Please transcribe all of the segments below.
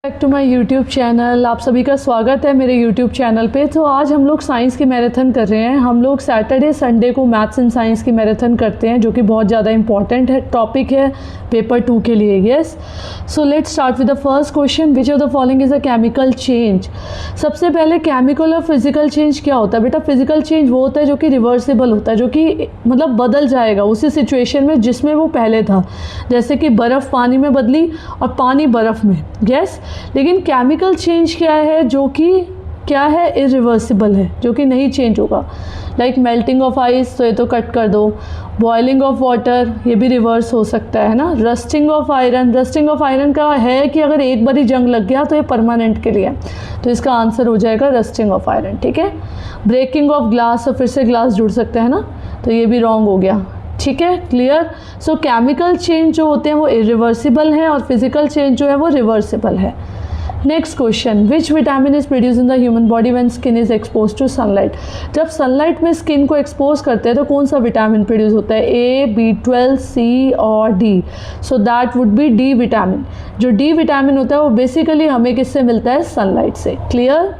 Back to my YouTube channel. आप सभी का स्वागत है मेरे यूट्यूब चैनल पे। तो आज हम लोग साइंस की मैराथन कर रहे हैं। हम लोग सैटरडे संडे को मैथ्स एंड साइंस की मैराथन करते हैं, जो कि बहुत ज़्यादा इंपॉर्टेंट है टॉपिक है पेपर 2 के लिए। Yes, so let's start with the first question, which of the following is a chemical change. सबसे पहले केमिकल और फिजिकल चेंज क्या होता है बेटा? फिजिकल चेंज वो होता है जो कि रिवर्सिबल होता है, जो कि मतलब बदल जाएगा उसी सिचुएशन में जिसमें वो पहले था। जैसे कि बर्फ़ पानी में बदली और पानी बर्फ़ में। यस, लेकिन केमिकल चेंज क्या है? जो कि क्या है? इरिवर्सिबल है, जो कि नहीं चेंज होगा। लाइक मेल्टिंग ऑफ आइस, तो ये तो कट कर दो। बॉइलिंग ऑफ वाटर, ये भी रिवर्स हो सकता है ना। Rusting of iron, rusting of iron का है कि अगर एक बार ही जंग लग गया तो ये परमानेंट के लिए, तो इसका आंसर हो जाएगा रस्टिंग ऑफ आयरन। ठीक है। ब्रेकिंग ऑफ ग्लास, तो फिर से ग्लास जुड़ सकता है ना, तो ये भी रॉन्ग हो गया। ठीक है, क्लियर। सो केमिकल चेंज जो होते हैं वो इरिवर्सिबल हैं और फिजिकल चेंज जो है वो रिवर्सिबल है। Next question, which vitamin is produce in the human body when skin is expose to sunlight. जब सनलाइट में स्किन को एक्सपोज करते हैं तो कौन सा विटामिन प्रोड्यूस होता है? ए, B12, सी और D. So that would B D vitamin. जो डी विटामिन होता है वो बेसिकली हमें किससे मिलता है? सनलाइट से। Clear.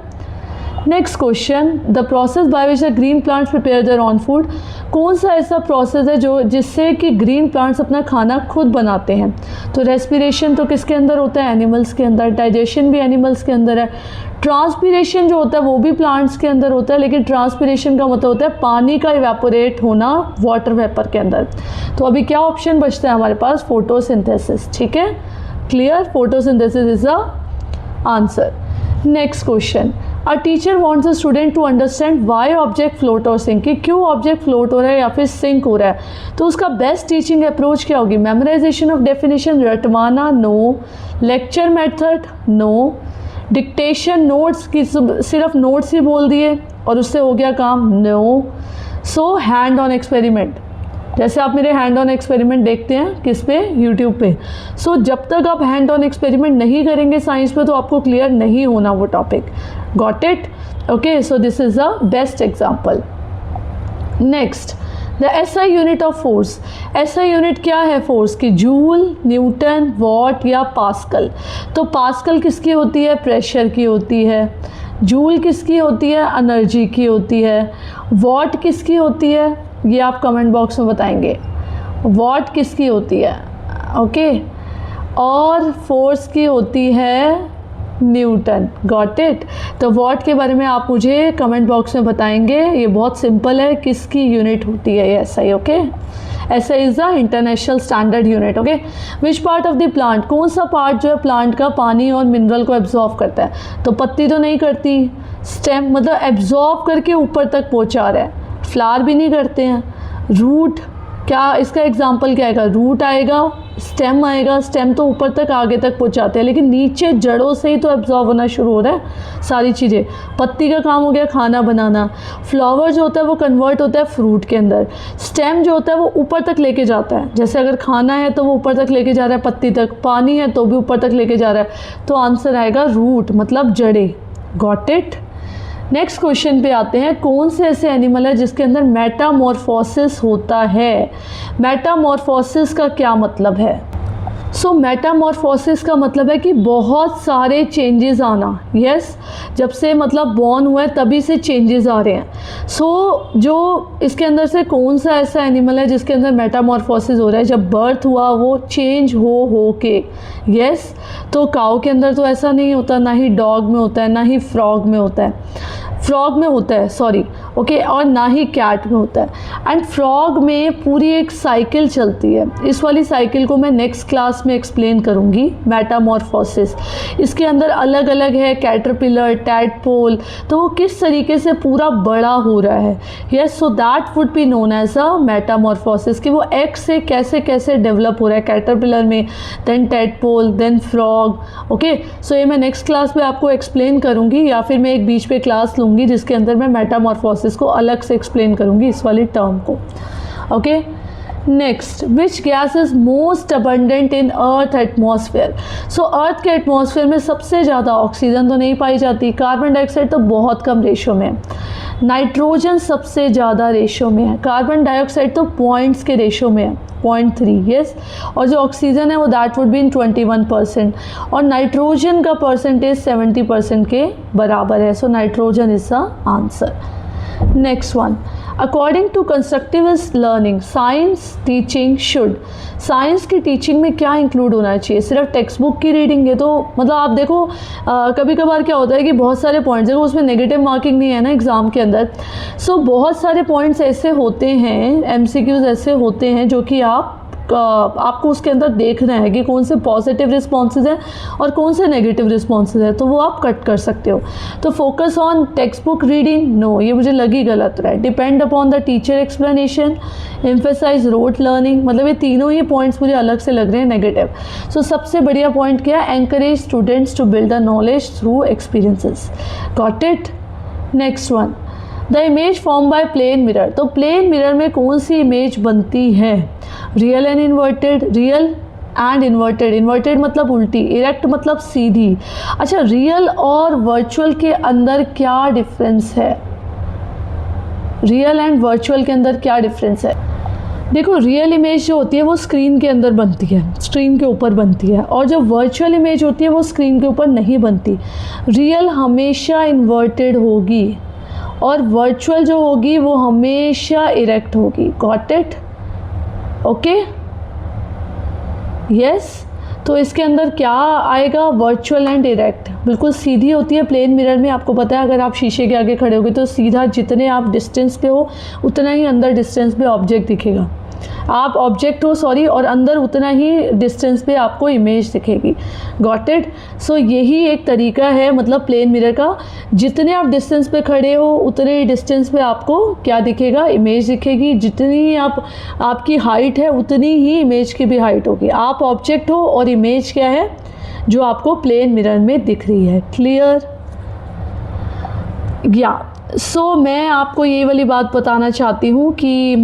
Next question, the process by which the green plants prepare their own food. कौन सा ऐसा प्रोसेस है जो जिससे कि ग्रीन प्लांट्स अपना खाना खुद बनाते हैं? तो रेस्पिरेशन तो किसके अंदर होता है? एनिमल्स के अंदर। डाइजेशन भी एनिमल्स के अंदर है। ट्रांसपीरेशन जो होता है वो भी प्लांट्स के अंदर होता है, लेकिन ट्रांसपीरेशन का मतलब होता है पानी का इवेपोरेट होना वाटर वेपर के अंदर। तो अभी क्या ऑप्शन बचता है हमारे पास? फोटोसिंथेसिस। ठीक है, clear. Photosynthesis is the answer. Next question, a teacher wants a student to understand why object float और सिंक, कि क्यों ऑब्जेक्ट फ्लोट हो रहा है या फिर सिंक हो रहा है। तो उसका बेस्ट टीचिंग अप्रोच क्या होगी? मेमोराइजेशन ऑफ डेफिनेशन, रटवाना, no. Lecture method, no. Dictation, notes की सिर्फ नोट्स ही बोल दिए और उससे हो गया काम, no. So hand on experiment, जैसे आप मेरे हैंड ऑन एक्सपेरिमेंट देखते हैं किस पे? यूट्यूब पे। सो जब तक आप हैंड ऑन एक्सपेरिमेंट नहीं करेंगे साइंस पे तो आपको क्लियर नहीं होना वो topic. Got it? Okay, so this is the best example. Next, the SI unit of force. SI unit क्या है फोर्स की? जूल, न्यूटन, वॉट या पास्कल। तो पास्कल किसकी होती है? प्रेशर की होती है। जूल किसकी होती है? एनर्जी की होती है। वॉट किसकी होती है? ये आप कमेंट बॉक्स में बताएंगे। वॉट किसकी होती है? ओके, और फोर्स की होती है न्यूटन। Got it? तो वॉट के बारे में आप मुझे कमेंट बॉक्स में बताएंगे। ये बहुत सिंपल है, किसकी यूनिट होती है ये SI. Okay, SI is the international standard unit. Okay, which part of the plant, कौन सा पार्ट जो है प्लांट का पानी और मिनरल को एब्जॉर्व करता है? तो पत्ती तो नहीं करती, स्टेम मतलब एब्जॉर्व करके ऊपर तक पहुँचा रहा है। फ्लावर भी नहीं करते हैं। रूट, क्या इसका एग्जाम्पल क्या आएगा? रूट आएगा, स्टेम आएगा। स्टेम तो ऊपर तक आगे तक पहुंचाते हैं, लेकिन नीचे जड़ों से ही तो एब्जॉर्व होना शुरू हो रहा है सारी चीज़ें। पत्ती का काम हो गया खाना बनाना। फ्लावर जो होता है वो कन्वर्ट होता है फ्रूट के अंदर। स्टेम जो होता है वो ऊपर तक लेके जाता है, जैसे अगर खाना है तो वो ऊपर तक लेके जा रहा है पत्ती तक, पानी है तो भी ऊपर तक लेके जा रहा है। तो आंसर आएगा रूट, मतलब जड़ें। Got it? नेक्स्ट क्वेश्चन पे आते हैं, कौन से ऐसे एनिमल है जिसके अंदर मेटामॉर्फोसिस होता है? मेटामॉर्फोसिस का क्या मतलब है? सो मेटामॉर्फोसिस का मतलब है कि बहुत सारे चेंजेस आना। यस, जब से मतलब बॉर्न हुआ है तभी से चेंजेस आ रहे हैं। सो जो इसके अंदर से कौन सा ऐसा एनिमल है जिसके अंदर मेटामॉर्फोसिस हो रहा है? जब बर्थ हुआ वो चेंज हो के। यस, तो काऊ के अंदर तो ऐसा नहीं होता, ना ही डॉग में होता है, ना ही फ्रॉग में होता है। फ्रॉग में होता है, सॉरी, ओके, और ना ही कैट में होता है। एंड फ्रॉग में पूरी एक साइकिल चलती है। इस वाली साइकिल को मैं नेक्स्ट क्लास में एक्सप्लेन करूँगी, मेटामॉर्फोसिस। इसके अंदर अलग अलग है, कैटरपिलर, टैडपोल, तो वो किस तरीके से पूरा बड़ा हो रहा है। Yes, so that would be known as a metamorphosis, कि वो एग से कैसे कैसे डेवलप हो रहा है कैटरपिलर में, then tadpole, then frog. Okay, so ये मैं नेक्स्ट क्लास में आपको एक्सप्लेन करूँगी, या फिर मैं एक बीच पे क्लास लूँगी जिसके अंदर मैं मेटामॉर्फोसिस को अलग से एक्सप्लेन करूँगी, इस वाली टर्म को। Okay, next, which gas is most abundant in earth atmosphere? So earth के एटमॉस्फेयर में सबसे ज़्यादा ऑक्सीजन तो नहीं पाई जाती, कार्बन डाइऑक्साइड तो बहुत कम रेशो में है, नाइट्रोजन सबसे ज़्यादा रेशो में है, कार्बन डाइऑक्साइड तो पॉइंट्स के रेशो में है 0.3, यस, और जो ऑक्सीजन है वो दैट वुड बी इन 21%, और नाइट्रोजन का परसेंटेज 70% के बराबर है। So nitrogen is the answer. Next one, according to constructivist learning science teaching should, science की टीचिंग में क्या इंक्लूड होना चाहिए? सिर्फ टेक्स्ट बुक की रीडिंग है तो मतलब आप देखो कभी कभार क्या होता है कि बहुत सारे पॉइंट्स है, उसमें नेगेटिव मार्किंग नहीं है ना एग्ज़ाम के अंदर। सो बहुत सारे पॉइंट्स ऐसे होते हैं, MCQs ऐसे होते हैं जो कि आपको उसके अंदर देखना है कि कौन से पॉजिटिव रिस्पॉन्सेज हैं और कौन से नेगेटिव रिस्पॉन्सेज हैं, तो वो आप कट कर सकते हो। तो focus on text book reading, no, ये मुझे लगी गलत रहा है। Depend upon the teacher explanation, emphasize rote learning, मतलब ये तीनों ही पॉइंट्स मुझे अलग से लग रहे हैं नेगेटिव। सो सबसे बढ़िया पॉइंट क्या है? Encourage students to build the knowledge through experiences. Got it? Next one, the image form by plane mirror, तो प्लेन मिरर में कौन सी इमेज बनती है? Real and inverted, real and inverted, inverted मतलब उल्टी, इरेक्ट मतलब सीधी। अच्छा, रियल और वर्चुअल के अंदर क्या डिफरेंस है? रियल एंड वर्चुअल के अंदर क्या डिफरेंस है? देखो, रियल इमेज जो होती है वो स्क्रीन के अंदर बनती है, स्क्रीन के ऊपर बनती है, और जो वर्चुअल इमेज होती है वो स्क्रीन के ऊपर नहीं बनती। रियल हमेशा इन्वर्टेड होगी और वर्चुअल जो होगी वो हमेशा इरेक्ट होगी। Got it? Okay, yes. तो इसके अंदर क्या आएगा? Virtual and erect. बिल्कुल सीधी होती है प्लेन मिरर में, आपको पता है अगर आप शीशे के आगे खड़े होगे तो सीधा, जितने आप डिस्टेंस पे हो उतना ही अंदर डिस्टेंस पे ऑब्जेक्ट दिखेगा, आप ऑब्जेक्ट हो सॉरी, और अंदर उतना ही डिस्टेंस पे आपको इमेज दिखेगी। Got it? सो यही एक तरीका है मतलब प्लेन मिरर का, जितने आप डिस्टेंस पे खड़े हो उतने ही डिस्टेंस पे आपको क्या दिखेगा? इमेज दिखेगी। जितनी ही आपकी हाइट है उतनी ही इमेज की भी हाइट होगी। आप ऑब्जेक्ट हो और इमेज क्या है? जो आपको प्लेन मिरर में दिख रही है। क्लियर? या सो मैं आपको ये वाली बात बताना चाहती हूँ कि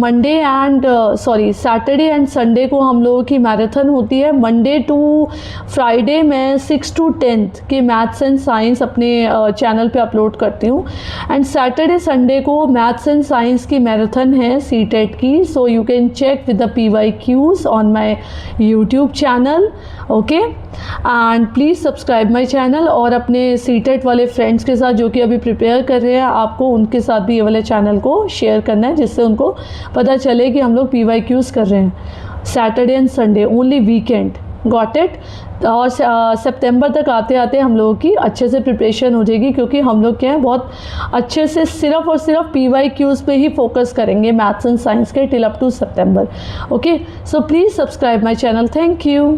सैटरडे एंड संडे को हम लोगों की मैराथन होती है। मंडे टू फ्राइडे मैं 6 to 10 के मैथ्स एंड साइंस अपने चैनल पे अपलोड करती हूँ, एंड सैटरडे संडे को मैथ्स एंड साइंस की मैराथन है CTET की। So you can check with the PYQs on my YouTube channel, okay, and please subscribe my channel, और अपने CTET वाले फ्रेंड्स के साथ जो कि अभी प्रिपेयर कर रहे हैं, आपको उनके साथ भी ये वाले चैनल को शेयर करना है, जिससे उनको पता चले कि हम लोग PYQs कर रहे हैं Saturday and Sunday, only weekend. Got it? और सितंबर तक आते आते हम लोगों की अच्छे से प्रिपरेशन हो जाएगी, क्योंकि हम लोग क्या है बहुत अच्छे से सिर्फ और सिर्फ PYQs पे ही फोकस करेंगे मैथ्स एंड साइंस के टिल अप टू सितंबर। Okay, so please subscribe my channel. Thank you.